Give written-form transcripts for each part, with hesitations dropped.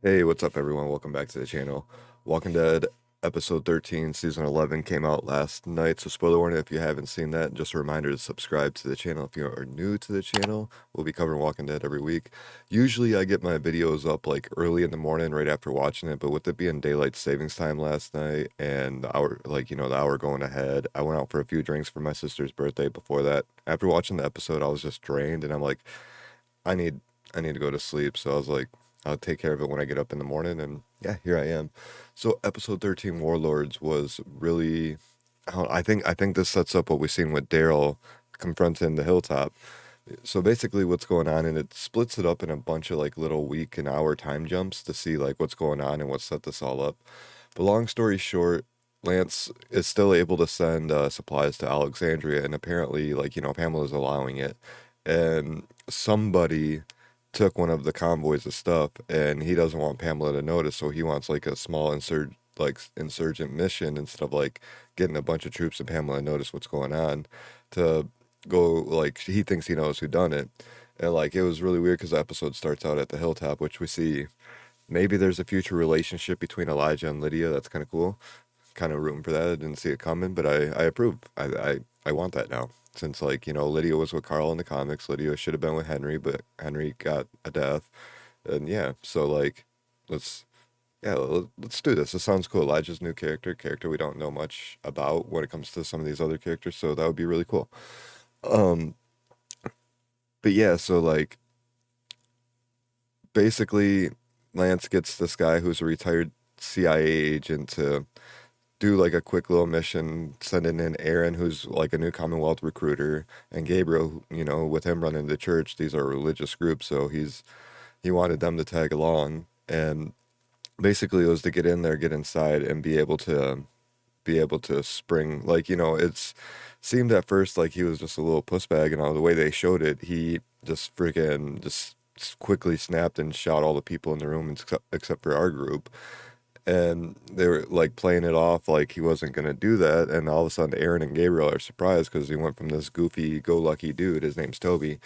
Hey, what's up, everyone? Welcome back to the channel. Walking Dead episode 13, season 11 came out last night. So, spoiler warning if you haven't seen that. Just a reminder to subscribe to the channel if you are new to the channel. We'll be covering Walking Dead every week. Usually, I get my videos up like early in the morning right after watching it. But with it being daylight savings time last night and the hour, the hour going ahead, I went out for a few drinks for my sister's birthday before that. After watching the episode, I was just drained and I'm like, I need I need to go to sleep. So I was like, I'll take care of it when I get up in the morning. And yeah, here I am. So episode 13, Warlords, was really I think this sets up what we've seen with Daryl confronting the hilltop. So basically what's going on, and it splits it up in a bunch of like little week and hour time jumps to see like what's going on and what set this all up. But long story short, Lance is still able to send supplies to Alexandria, and apparently, Pamela's allowing it. And somebody took one of the convoys of stuff, and he doesn't want Pamela to notice, so he wants like a small insurgent mission instead of like getting a bunch of troops and Pamela to notice what's going on. To go like he thinks he knows who done it, and like it was really weird because the episode starts out at the hilltop, which we see maybe there's a future relationship between Elijah and Lydia. That's kind of cool. Kind of rooting for that. I didn't see it coming, but I approve. I want that now. Since Lydia was with Carl in the comics. Lydia should have been with Henry, but Henry got a death. And yeah, so like let's let's do this. This sounds cool. Elijah's new character we don't know much about when it comes to some of these other characters, so that would be really cool. Um but yeah, so like basically Lance gets this guy who's a retired CIA agent to do like a quick little mission, sending in Aaron, who's like a new Commonwealth recruiter, and Gabriel, with him running the church, these are religious groups, so he wanted them to tag along, and basically it was to get in there, get inside, and be able to spring it's seemed at first like he was just a little puss bag, and all the way they showed it, he just freaking just quickly snapped and shot all the people in the room except for our group, and they were like playing it off like he wasn't gonna do that, and all of a sudden Aaron and Gabriel are surprised because he went from this goofy go lucky dude, his name's Toby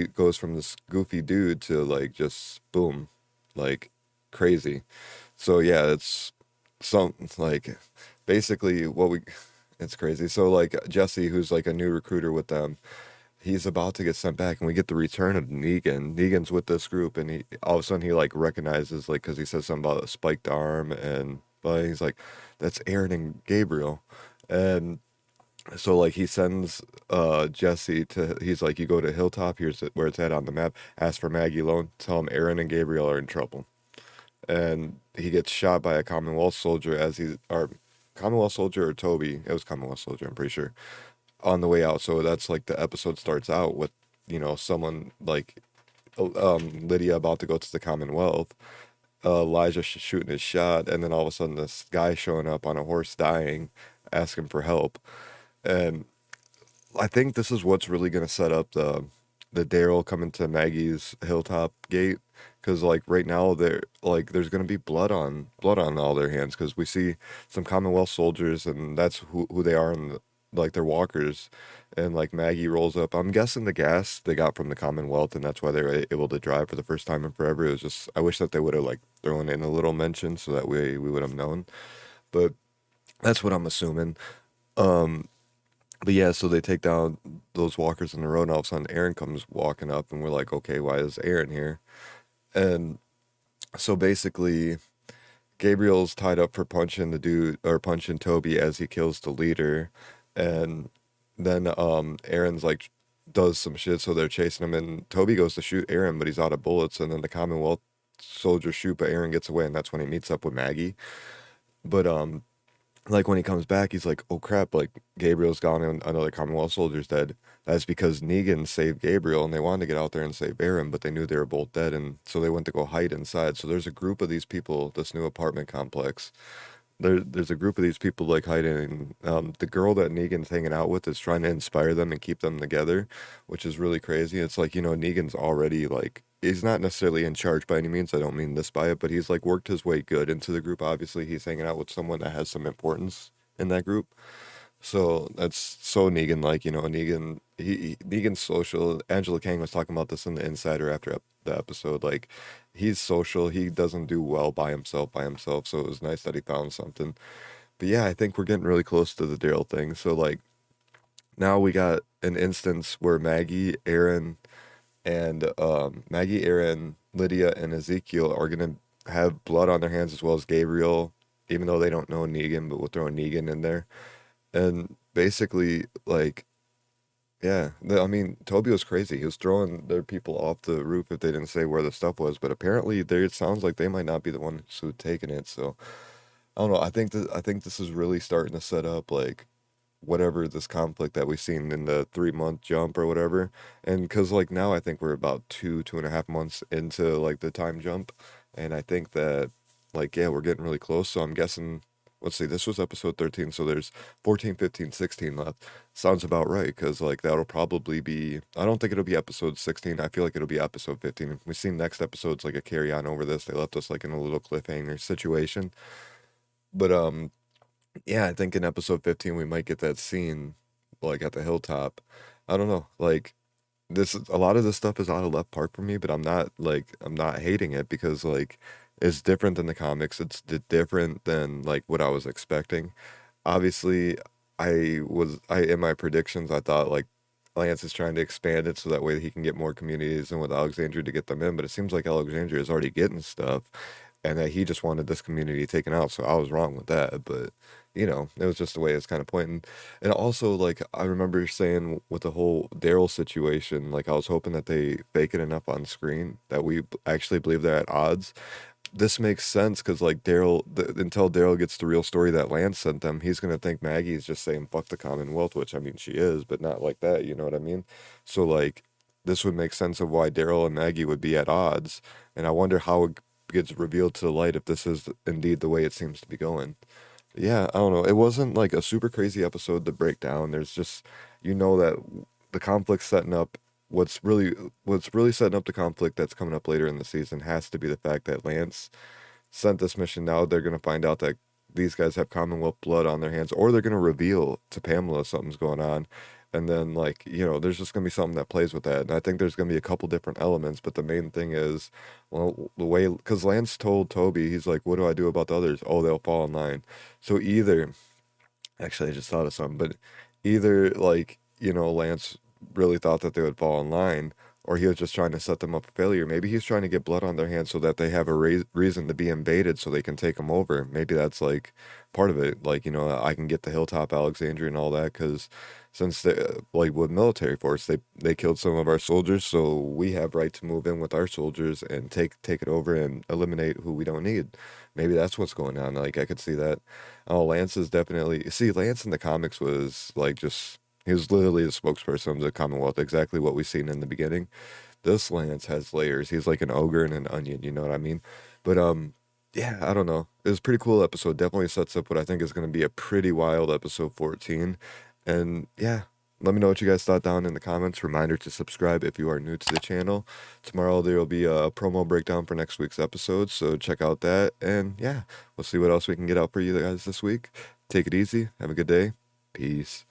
goes from this goofy dude to like just boom, like crazy. So yeah, it's some like basically what we it's crazy. So like Jesse, who's like a new recruiter with them, he's about to get sent back, and we get the return of Negan. Negan's with this group, and he all of a sudden he like recognizes, like, because he says something about a spiked arm, and but he's like, that's Aaron and Gabriel, and so like he sends Jesse to, he's like, you go to Hilltop, here's where it's at on the map, ask for Maggie alone, tell him Aaron and Gabriel are in trouble, and he gets shot by a Commonwealth soldier as he or Commonwealth soldier or Toby, it was Commonwealth soldier, I'm pretty sure, on the way out. So that's like the episode starts out with, someone like Lydia about to go to the Commonwealth, Elijah shooting his shot, and then all of a sudden this guy showing up on a horse dying, asking for help. And I think this is what's really going to set up the Daryl coming to Maggie's hilltop gate, because like right now there's going to be blood on all their hands, because we see some Commonwealth soldiers, and that's who they are, and like they're walkers, and like Maggie rolls up. I'm guessing the gas they got from the Commonwealth, and that's why they were able to drive for the first time in forever. It was just, I wish that they would have like thrown in a little mention so that way we would have known, but that's what I'm assuming. Um, but yeah, so they take down those walkers in the road, and all of a sudden Aaron comes walking up, and we're like, okay, why is Aaron here? And so basically, Gabriel's tied up for punching the dude, or punching Toby as he kills the leader, and then Aaron's like does some shit, so they're chasing him, and Toby goes to shoot Aaron, but he's out of bullets, and then the Commonwealth soldiers shoot, but Aaron gets away, and that's when he meets up with Maggie. But like when he comes back, he's like, "Oh crap! Like Gabriel's gone and another Commonwealth soldier's dead." That's because Negan saved Gabriel, and they wanted to get out there and save Aaron, but they knew they were both dead, and so they went to go hide inside. So there's a group of these people, this new apartment complex. There's a group of these people like hiding. The girl that Negan's hanging out with is trying to inspire them and keep them together, which is really crazy. It's like, Negan's already like, he's not necessarily in charge by any means. I don't mean this by it, but he's like worked his way good into the group. Obviously, he's hanging out with someone that has some importance in that group. So that's so Negan like, Negan Negan's social. Angela Kang was talking about this in the Insider after the episode. Like he's social, he doesn't do well by himself, so it was nice that he found something. But yeah, I think we're getting really close to the Daryl thing. So like now we got an instance where Maggie, Aaron, Lydia, and Ezekiel are gonna have blood on their hands as well as Gabriel, even though they don't know Negan, but we'll throw Negan in there. And basically, like, yeah, I mean, Toby was crazy. He was throwing their people off the roof if they didn't say where the stuff was. But apparently, it sounds like they might not be the ones who taken it. So I don't know. I think this is really starting to set up like whatever this conflict that we've seen in the 3 month jump or whatever. And because like now I think we're about 2.5 months into like the time jump. And I think that like, yeah, we're getting really close. So I'm guessing, let's see, this was episode 13. So there's 14, 15, 16 left. Sounds about right. Because like that'll probably be, I don't think it'll be episode 16. I feel like it'll be episode 15. We've seen next episode's like a carry on over this. They left us like in a little cliffhanger situation. But yeah, I think in episode 15 we might get that scene like at the hilltop. I don't know. Like a lot of this stuff is out of left park for me, but I'm not hating it because like it's different than the comics. It's different than like what I was expecting. Obviously, I in my predictions I thought like Lance is trying to expand it so that way he can get more communities and with Alexandria to get them in, but it seems like Alexandria is already getting stuff and that he just wanted this community taken out. So I was wrong with that, but it was just the way it's kind of pointing. And also, like I remember saying with the whole Daryl situation, like I was hoping that they fake it enough on screen that we actually believe they're at odds. This makes sense because like until Daryl gets the real story that Lance sent them, he's gonna think Maggie's just saying fuck the Commonwealth, which I mean she is, but not like that. You know what I mean? So like this would make sense of why Daryl and Maggie would be at odds, and I wonder how it gets revealed to the light if this is indeed the way it seems to be going. Yeah, I don't know. It wasn't like a super crazy episode to break down. There's just that the conflict's setting up. What's really setting up the conflict that's coming up later in the season has to be the fact that Lance sent this mission. Now they're gonna find out that these guys have Commonwealth blood on their hands, or they're gonna reveal to Pamela something's going on. And then like, there's just gonna be something that plays with that. And I think there's gonna be a couple different elements, but the main thing is, well, the way because Lance told Toby, he's like, what do I do about the others? Oh, they'll fall in line. So either actually I just thought of something, but either like, Lance really thought that they would fall in line, or he was just trying to set them up for failure. Maybe he's trying to get blood on their hands so that they have a reason to be invaded so they can take them over. Maybe that's like part of it. Like, I can get the Hilltop Alexandria and all that because since they, like with military force, they killed some of our soldiers, so we have right to move in with our soldiers and take it over and eliminate who we don't need. Maybe that's what's going on. Like I could see that. Oh, Lance is definitely see Lance in the comics was like just he was literally the spokesperson of the Commonwealth, exactly what we've seen in the beginning. This Lance has layers. He's like an ogre and an onion, you know what I mean? But yeah, I don't know. It was a pretty cool episode. Definitely sets up what I think is going to be a pretty wild episode 14. And yeah, let me know what you guys thought down in the comments. Reminder to subscribe if you are new to the channel. Tomorrow there will be a promo breakdown for next week's episode, so check out that. And yeah, we'll see what else we can get out for you guys this week. Take it easy. Have a good day. Peace.